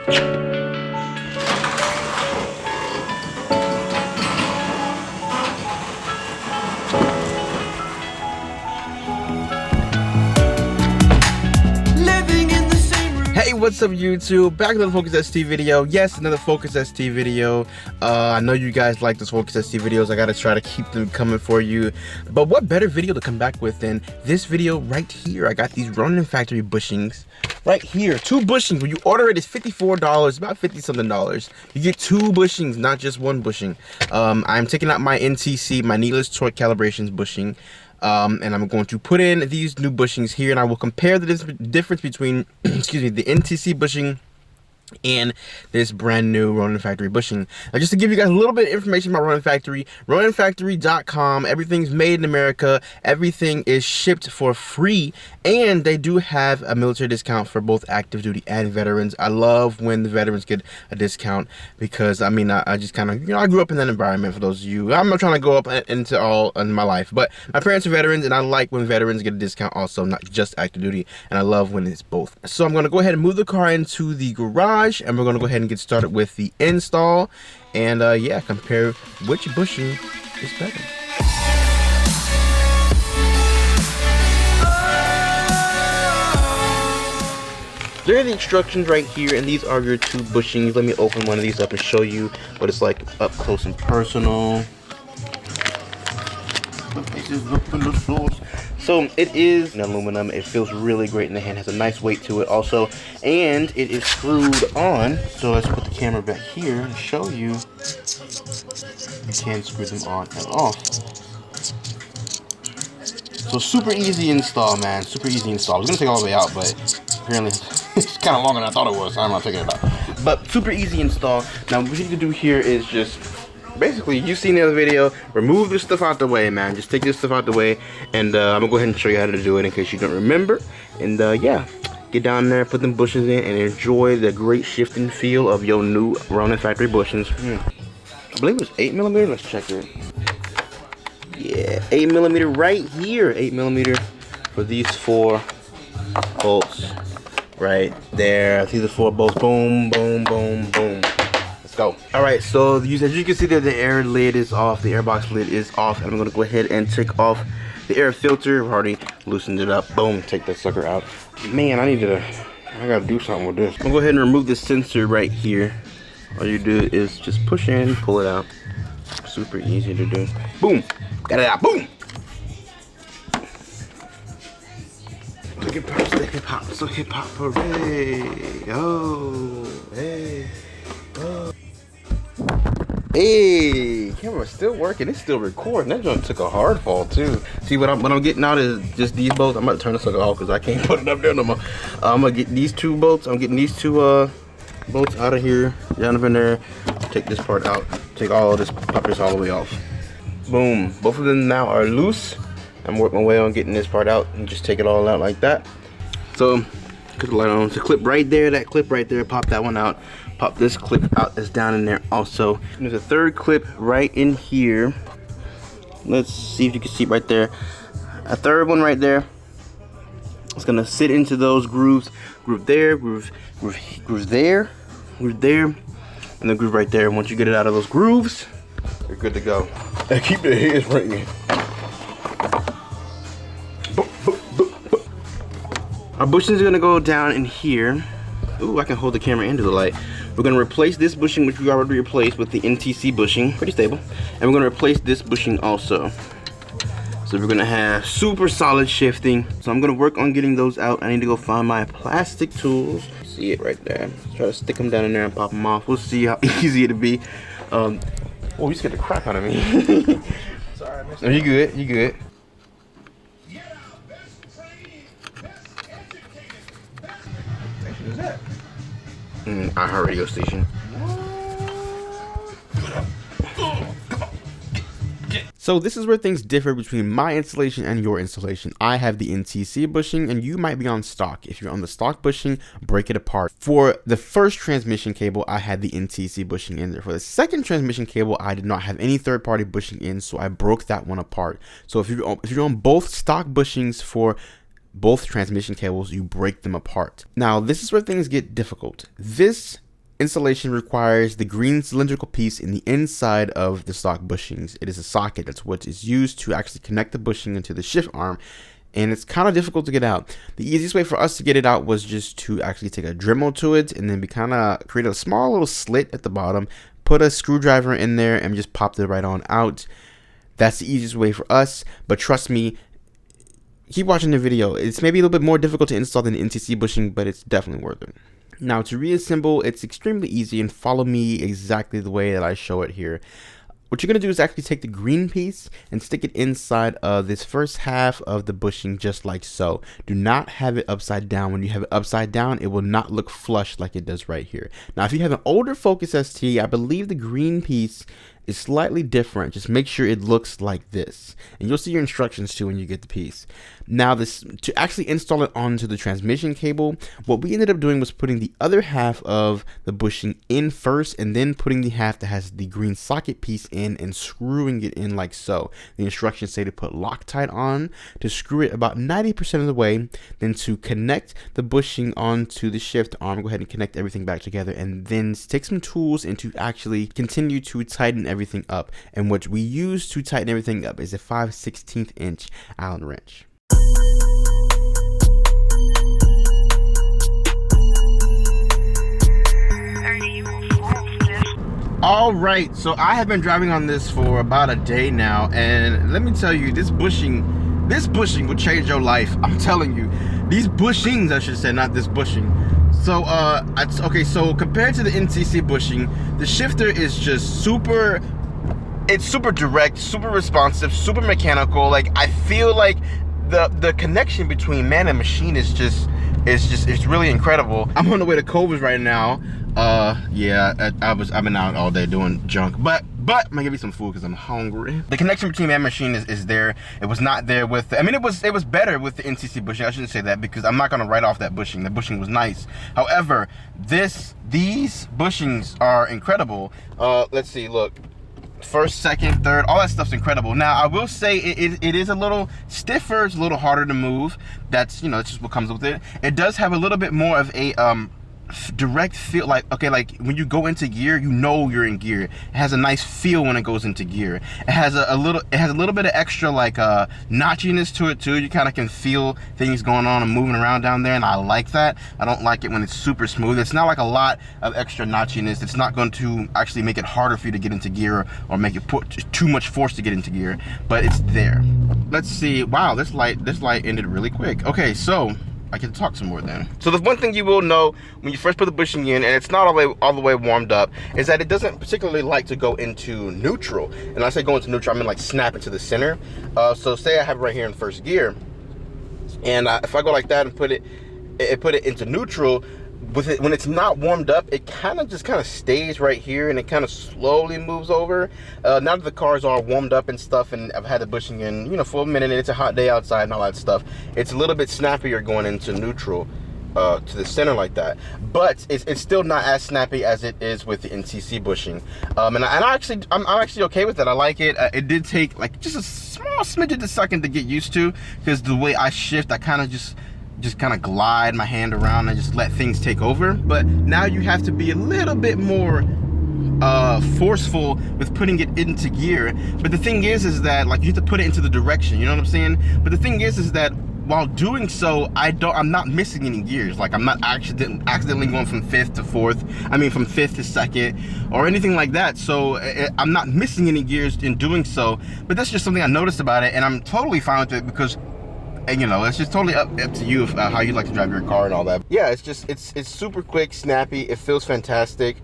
Hey, what's up YouTube? Back with another Focus ST video. Yes, another Focus ST video. I know you guys like those Focus ST videos. I gotta try to keep them coming for you. But what better video to come back with than this video right here? I got these Ronin factory bushings right here. 2 bushings. When you order it, it's $54, about 50 something dollars. You get 2 bushings, not just 1 bushing. I'm taking out my NTC, my needless torque calibrations bushing. And I'm going to put in these new bushings here, and I will compare the difference between excuse me, the NTC bushing and this brand new Ronin factory bushing. Now, just to give you guys a little bit of information about Ronin Factory, roninfactory.com, everything's made in America, everything is shipped for free, and they do have a military discount for both active duty and veterans. I love when the veterans get a discount because, I mean, I just kind of, you know, I grew up in that environment. For those of you, I'm not trying to go up into all in my life, but my parents are veterans, and I like when veterans get a discount also, not just active duty, and I love when it's both. So I'm going to go ahead and move the car into the garage, and we're going to go ahead and get started with the install, and yeah, compare which bushing is better. There are the instructions right here, and these are your 2 bushings. Let me open one of these up and show you what it's like up close and personal. So it is an aluminum. It feels really great in the hand. Has a nice weight to it also, and it is screwed on. So let's put the camera back here and show you. You can screw them on and off. So super easy install, man. Super easy install. I was gonna take it all the way out, but apparently it's kind of longer than I thought it was. So I'm not taking it out. But super easy install. Now what you need to do here is just, basically, you've seen the other video, remove this stuff out the way, man. Just take this stuff out the way, and I'm gonna go ahead and show you how to do it in case you don't remember. And yeah, get down there, put them bushings in, and enjoy the great shifting feel of your new Ronin factory bushings. I believe it was 8mm. Let's check it. Yeah, 8mm right here. 8mm for these 4 bolts right there. These are 4 bolts. Boom, boom, boom, boom. Go. All right, so as you can see there, the air lid is off, the airbox lid is off, and I'm gonna go ahead and take off the air filter. I've already loosened it up. Boom, take that sucker out. Man, I gotta do something with this. I'm gonna go ahead and remove this sensor right here. All you do is just push in, pull it out. Super easy to do. Boom, got it out. Boom. Look at past the hip hop, so hip hop hooray! Oh, hey, oh. Hey, camera's still working. It's still recording. That joint took a hard fall too. See, what I'm getting out is just these bolts. I'm about to turn this sucker off because I can't put it up there no more. I'm gonna get these 2 bolts. I'm getting these 2 bolts out of here, down up in there. Take this part out. Take all of this, pop this all the way off. Boom. Both of them now are loose. I'm working my way on getting this part out and just take it all out like that. So, put the light on. It's a clip right there. That clip right there. Pop that one out. Pop this clip out that's down in there also. And there's a 3rd clip right in here. Let's see if you can see it right there. A 3rd one right there. It's gonna sit into those grooves. Groove there, groove there, groove there, and then groove right there. And once you get it out of those grooves, you're good to go. And keep the heads right here. Our bushings are gonna go down in here. Ooh, I can hold the camera into the light. We're gonna replace this bushing, which we already replaced, with the NTC bushing, pretty stable. And we're gonna replace this bushing also. So we're gonna have super solid shifting. So I'm gonna work on getting those out. I need to go find my plastic tools. See it right there. Try to stick them down in there and pop them off. We'll see how easy it'll be. Oh, you scared the crap out of me. Sorry, I missed it. No, you good, you good. Who's that? iHeartRadio station. So this is where things differ between my installation and your installation. I have the NTC bushing and you might be on stock. If you're on the stock bushing, break it apart. For the first transmission cable, I had the NTC bushing in there. For the second transmission cable, I did not have any third-party bushing in, so I broke that one apart. So if you're on both stock bushings for both transmission cables, you break them apart. Now, this is where things get difficult. This Installation requires the green cylindrical piece in the inside of the stock bushings. It is a socket. That's what is used to actually connect the bushing into the shift arm, and it's kind of difficult to get out. The easiest way for us to get it out was just to actually take a Dremel to it, and then we kind of create a small little slit at the bottom, put a screwdriver in there, and just popped it right on out. That's the easiest way for us, but trust me, keep watching the video. It's maybe a little bit more difficult to install than the NTC bushing, but it's definitely worth it. Now, to reassemble, it's extremely easy, and follow me exactly the way that I show it here. What you're going to do is actually take the green piece and stick it inside of this first half of the bushing, just like so. Do not have it upside down. When you have it upside down, it will not look flush like it does right here. Now, if you have an older Focus ST, I believe the green piece is slightly different. Just make sure it looks like this, and you'll see your instructions too when you get the piece. Now, to actually install it onto the transmission cable, what we ended up doing was putting the other half of the bushing in first, and then putting the half that has the green socket piece in and screwing it in like so. The instructions say to put Loctite on, to screw it about 90% of the way, then to connect the bushing onto the shift arm. Go ahead and connect everything back together, and then take some tools and to actually continue to tighten everything up. And what we use to tighten everything up is a 5/16 inch Allen wrench. All right, so I have been driving on this for about a day now, and let me tell you, this bushing will change your life. I'm telling you, these bushings, I should say, not this bushing. So okay, so compared to the NTC bushing, the shifter is just super, it's super direct, super responsive, super mechanical. Like, I feel like the connection between man and machine is just it's really incredible. I'm on the way to Culver's right now. Yeah, I've been out all day doing junk, but I'm gonna give you some food because I'm hungry. The connection between man and machine is there. It was not there with I mean, it was better with the NTC bushing. I shouldn't say that, because I'm not gonna write off that bushing. The bushing was nice. However, these bushings are incredible. Let's see, look. First, second, third, all that stuff's incredible. Now, I will say it is a little stiffer. It's a little harder to move. That's, you know, it's just what comes with it. It does have a little bit more of a direct feel, like, okay, like when you go into gear, you know you're in gear. It has a nice feel when it goes into gear. It has a little bit of extra, like, notchiness to it too. You kind of can feel things going on and moving around down there, and I like that. I don't like it when it's super smooth. It's not like a lot of extra notchiness. It's not going to actually make it harder for you to get into gear, or make it put too much force to get into gear, but it's there. Let's see. Wow, this light ended really quick. Okay, so I can talk some more then. So the one thing you will know when you first put the bushing in, and it's not all the way warmed up, is that it doesn't particularly like to go into neutral. And I say go into neutral, I mean like snap into the center. So say I have it right here in first gear, and if I go like that and put it into neutral, with it, when it's not warmed up, it kind of stays right here, and it kind of slowly moves over. Now that the cars are warmed up and stuff, and I've had the bushing in, you know, for a minute, and it's a hot day outside and all that stuff, it's a little bit snappier going into neutral to the center like that. But it's still not as snappy as it is with the NTC bushing. I'm actually okay with that. I like it. It did take like just a small smidge of a second to get used to, because the way I shift, I kind of just kind of glide my hand around and just let things take over. But now you have to be a little bit more forceful with putting it into gear. But the thing is that, like, you have to put it into the direction, you know what I'm saying? But the thing is that while doing so, I'm not missing any gears. Like, I'm not accidentally going from fifth to fourth, I mean from fifth to second, or anything like that. So I'm not missing any gears in doing so. But that's just something I noticed about it, and I'm totally fine with it, because, and, you know, it's just totally up to you how you like to drive your car and all that. Yeah, it's super quick, snappy. It feels fantastic.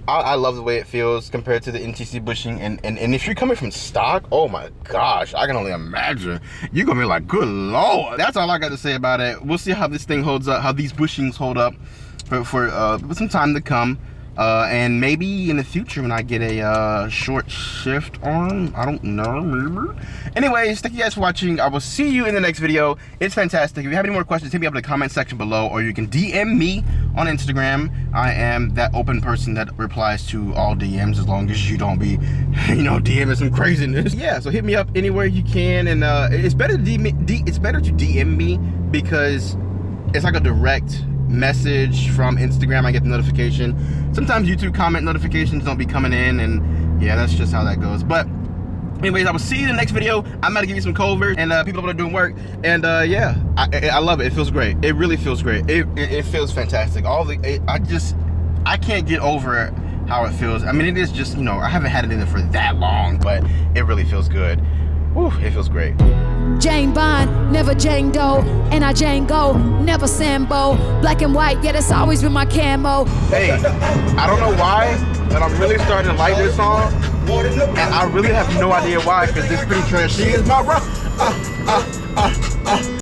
I love the way it feels compared to the NTC bushing. And if you're coming from stock, oh my gosh, I can only imagine. You're gonna be like, good Lord. That's all I got to say about it. We'll see how this thing holds up, how these bushings hold up for some time to come. And maybe in the future when I get a short shift arm, I don't know, maybe. Anyways, thank you guys for watching. I will see you in the next video. It's fantastic. If you have any more questions, hit me up in the comment section below, or you can DM me on Instagram. I am that open person that replies to all DMs, as long as you don't be, you know, DMing some craziness. Yeah, so hit me up anywhere you can, and it's better to DM me because it's like a direct message from Instagram, I get the notification. Sometimes YouTube comment notifications don't be coming in, and yeah, that's just how that goes. But anyways, I will see you in the next video. I'm about to give you some covers and people that are doing work. And yeah, I love it. It feels great. It really feels great. It feels fantastic. I can't get over how it feels. I mean, it is just, you know, I haven't had it in there for that long, but it really feels good. Whew, it feels great. Jane Bond, never Jane Doe, and I Jane Go, never Sambo. Black and white, yeah, that's always been my camo. Hey, I don't know why, but I'm really starting to like this song. And I really have no idea why, because it's pretty trashy. It's my rock.